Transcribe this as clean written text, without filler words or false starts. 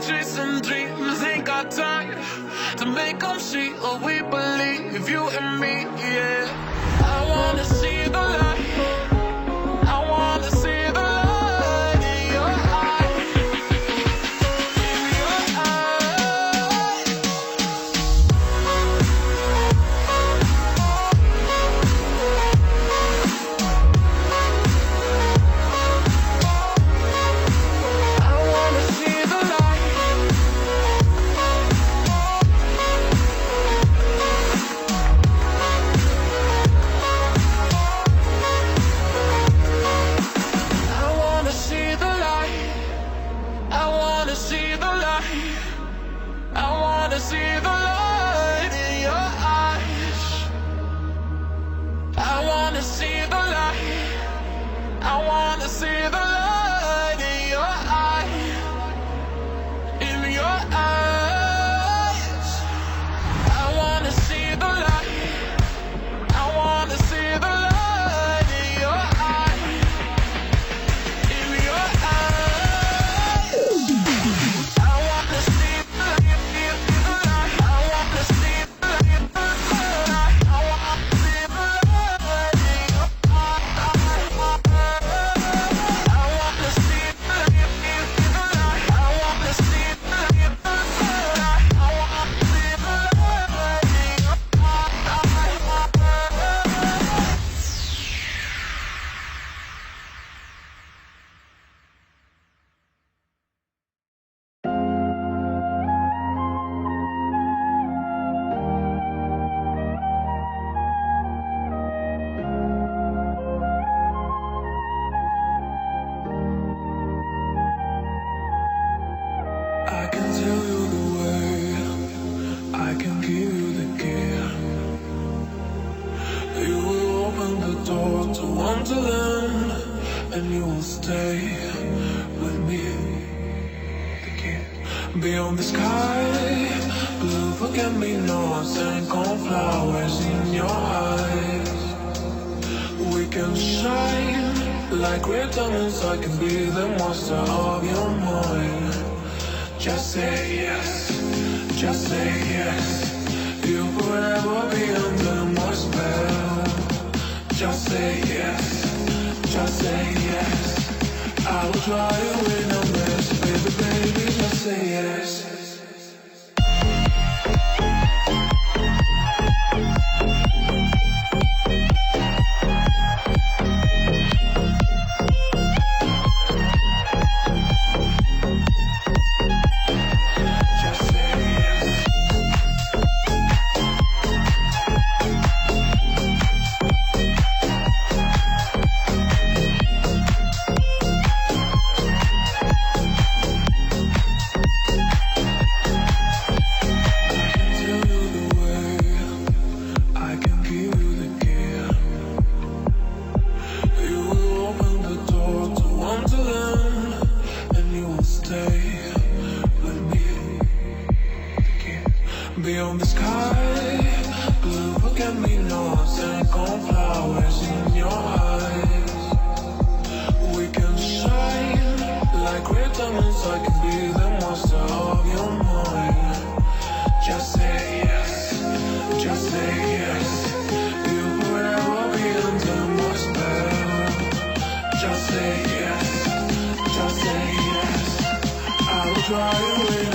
Chasing dreams, ain't got time to make them see what we believe, you and me, yeah. I wanna see the light, I wanna see the light in your eyes, in your eyes. I wanna see the light, I wanna see the light, I wanna see the light, I wanna see the light in your eyes. I wanna see the light, I wanna see the light in your eyes, in your eyes. I wanna see the light, I wanna see the light in your eyes, in your eyes. I wanna see the light, I wanna see the light, I wanna see the light in your eyes. I wanna see the light, I wanna see the light, I wanna see the light in your eyes. I can tell you the way, I can give you the key. You will open the door to Wonderland, and you will stay with me. The key. Beyond the sky, blue forget-me-nots and cornflowers in your eyes. We can shine like red diamonds. I can be the monster of your mind. Just say yes, just say yes. You'll forever be under my spell. Just say yes, just say yes. I will try to win a mess, baby, baby, just say yes. Just say yes. Tell you the way, I can give you the key. You will open the door to Wonderland, and you will stay with me. The key. Beyond the sky, blue forget-me-nots and cornflowers in your eyes. We can shine like red diamonds. I can be the monster of your mind. Just say yes, just say yes. You'll forever be under my spell. Just say yes, just say yes. I will try to win